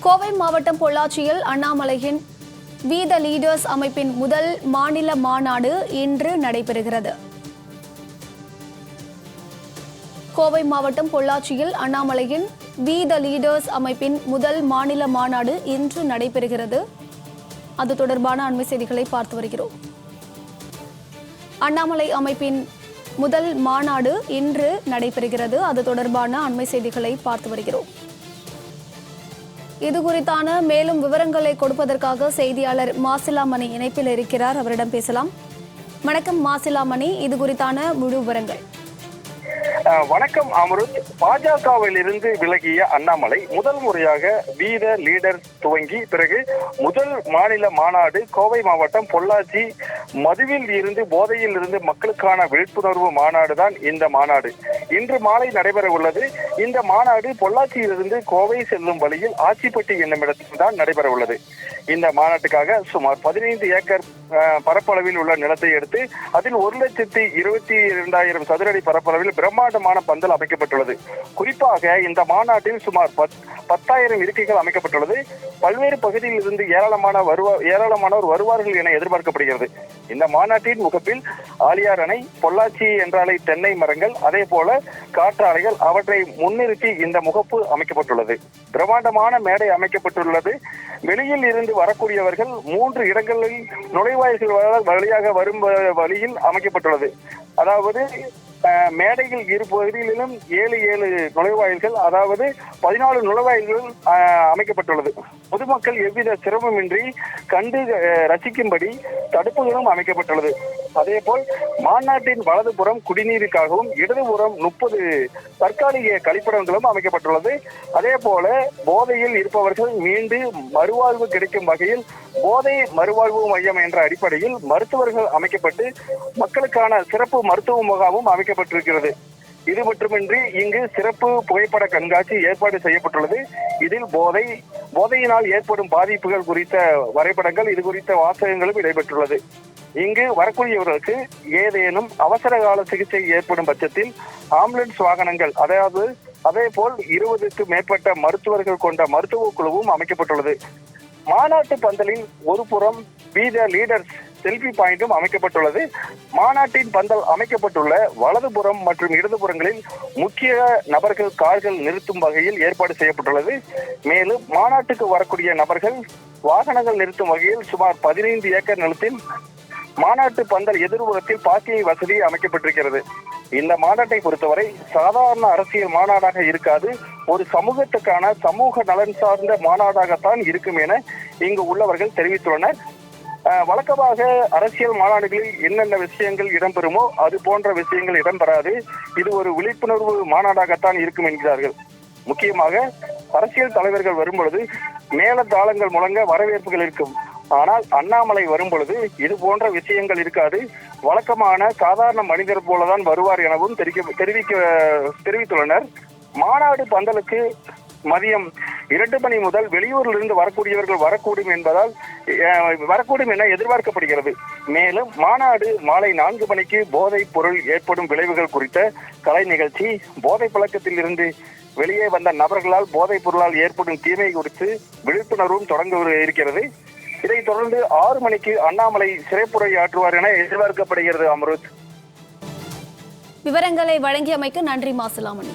கோவை மாவட்டம் பொள்ளாச்சியில் அண்ணாமலையின் we the leaders அமைப்பின் முதல் மாநில மாநாடு இன்று நடைபெறுகிறது. கோவை மாவட்டம் பொள்ளாச்சியில் அண்ணாமலையின் வி த லீடர்ஸ் அமைப்பின் முதல் மாநில மாநாடு இன்று நடைபெறுகிறது. அது தொடர்பான அண்மை செய்திகளை பார்த்து வருகிறோம். அண்ணாமலை அமைப்பின் முதல் மாநாடு இன்று நடைபெறுகிறது. அது தொடர்பான அண்மை செய்திகளை பார்த்து வருகிறோம். இது குறித்தான மேலும் விவரங்களை கொடுப்பதற்காக செய்தியாளர் மாசிலாமணி இணைப்பில் இருக்கிறார். அவரிடம் பேசலாம். வணக்கம் மாசிலாமணி, இது குறித்தான முழு விவரங்கள். வணக்கம் அமருத். பாஜகவில் இருந்து விலகிய அண்ணாமலை முதல் முறையாக வி த லீடர் துவங்கி பிறகு முதல் மாநில மாநாடு கோவை மாவட்டம் பொள்ளாச்சி மதுவில் இருந்து போதையில் இருந்து மக்களுக்கான விழிப்புணர்வு மாநாடு தான் இந்த மாநாடு. இன்று மாலை நடைபெற உள்ளது. இந்த மாநாடு பொள்ளாச்சியிலிருந்து கோவை செல்லும் வழியில் ஆச்சிப்பட்டி என்னும் இடத்தில் தான் நடைபெற உள்ளது. இந்த மாநாட்டுக்காக சுமார் 15 ஏக்கர் பரப்பளவில் உள்ள நிலத்தை எடுத்து அதில் 1,22,000 சதுரடி பரப்பளவில் பிரம்மாண்டமான பந்தல் அமைக்கப்பட்டுள்ளது. குறிப்பாக இந்த மாநாட்டில் சுமார் 10,000 இருக்கைகள் அமைக்கப்பட்டுள்ளது. பல்வேறு பகுதியில் இருந்து ஏராளமானோர் வருவார்கள் என எதிர்பார்க்கப்படுகிறது. இந்த மாநாட்டின் முகப்பில் ஆலியார் அணை, பொள்ளாச்சி என்றாலை தென்னை மரங்கள், அதே போல காற்றாலைகள் அவற்றை முன்னிறுத்தி இந்த முகப்பு அமைக்கப்பட்டுள்ளது. பிரம்மாண்டமான மேடை அமைக்கப்பட்டுள்ளது. வெளியில் இருந்து வரக்கூடியவர்கள் 3 இடங்களில் நுழைவாயில்கள் வழியாக வரும் வழியில் அமைக்கப்பட்டுள்ளது. அதாவது மேடையில் இரு பகுதிகளிலும் 7 நுழைவாயில்கள், அதாவது 14 நுழைவாயில்கள் அமைக்கப்பட்டுள்ளது. பொதுமக்கள் எவ்வித சிரமமின்றி கண்டு ரசிக்கும்படி தடுப்புகளும் அமைக்கப்பட்டுள்ளது. அதேபோல் மாநாட்டின் வலதுபுறம் குடிநீருக்காகவும் இடதுபுறம் 30 தற்காலிக கழிப்பிடங்களும் அமைக்கப்பட்டுள்ளது. அதே போல போதையில் இருப்பவர்கள் மீண்டு மறுவாழ்வு கிடைக்கும் வகையில் போதை மறுவாழ்வு மையம் என்ற அடிப்படையில் மருத்துவர்கள் அமைக்கப்பட்டு மக்களுக்கான சிறப்பு மருத்துவ முகாமும் அமைக்கப்பட்டிருக்கிறது. இது மட்டுமின்றி இங்கு சிறப்பு புகைப்பட கண்காட்சி ஏற்பாடு செய்யப்பட்டுள்ளது. இதில் போதையினால் ஏற்படும் பாதிப்புகள் குறித்த வரைபடங்கள், இது குறித்த வாசகங்களும் இடம்பெற்றுள்ளது. இங்கு வரக்கூடியவர்களுக்கு ஏதேனும் அவசர கால சிகிச்சை ஏற்படும் பட்சத்தில் ஆம்புலன்ஸ் வாகனங்கள், அதே போல் 20க்கும் மேற்பட்ட மருத்துவர்கள் கொண்ட மருத்துவ குழுவும் அமைக்கப்பட்டுள்ளது. மாநாட்டு பந்தலில் ஒரு புறம் வி த லீடர்ஸ் செல்ஃபி பாயிண்டும் அமைக்கப்பட்டுள்ளது. மாநாட்டின் பந்தல் அமைக்கப்பட்டுள்ள வலதுபுறம் மற்றும் இடதுபுறங்களில் முக்கிய நபர்கள் கார்கள் நிறுத்தும் வகையில் ஏற்பாடு செய்யப்பட்டுள்ளது. மேலும் மாநாட்டுக்கு வரக்கூடிய நபர்கள் வாகனங்கள் நிறுத்தும் வகையில் சுமார் 15 ஏக்கர் நிலத்தில் மாநாட்டு பந்தல் எதிர்புறத்தில் பார்க்கிங் வசதி அமைக்கப்பட்டிருக்கிறது. இந்த மாநாட்டை பொறுத்தவரை சாதாரண அரசியல் மாநாடாக இருக்காது, ஒரு சமூகத்துக்கான சமூக நலன் சார்ந்த மாநாடாகத்தான் இருக்கும் என இங்கு உள்ளவர்கள் தெரிவித்துள்ளனர். வழக்கமாக அரசியல் மாநாடுகளில் என்னென்ன விஷயங்கள் இடம்பெறுமோ அது போன்ற விஷயங்கள் இடம்பெறாது. இது ஒரு விழிப்புணர்வு மாநாடாகத்தான் இருக்கும் என்கிறார்கள். முக்கியமாக அரசியல் தலைவர்கள் வரும்பொழுது மேளதாளங்கள் முழங்க வரவேற்புகள் இருக்கும். ஆனால் அண்ணாமலை வரும் பொழுது இது போன்ற விஷயங்கள் இருக்காது. வழக்கமான சாதாரண மனிதர் போலதான் வருவார் எனவும் தெரிவித்துள்ளனர். மாநாடு பந்தலுக்கு மதியம் 2 மணி முதல் வெளியூரிலிருந்து வரக்கூடியவர்கள் வரக்கூடும் என எதிர்பார்க்கப்படுகிறது. மேலும் மாநாடு மாலை 4 மணிக்கு போதைப் பொருள் ஏற்படும் விளைவுகள் குறித்த கலை நிகழ்ச்சி, போதை பழக்கத்தில் இருந்து வெளியே வந்த நபர்களால் போதைப் பொருளால் ஏற்படும் தீமை குறித்து விழிப்புணர்வும் தொடங்க இருக்கிறது. இதைத் தொடர்ந்து 6 மணிக்கு அண்ணாமலை சிறைப்புரையாற்றுவார் என எதிர்பார்க்கப்படுகிறது. அமருத், விவரங்களை வழங்கியமைக்கு நன்றி மாசிலாமணி.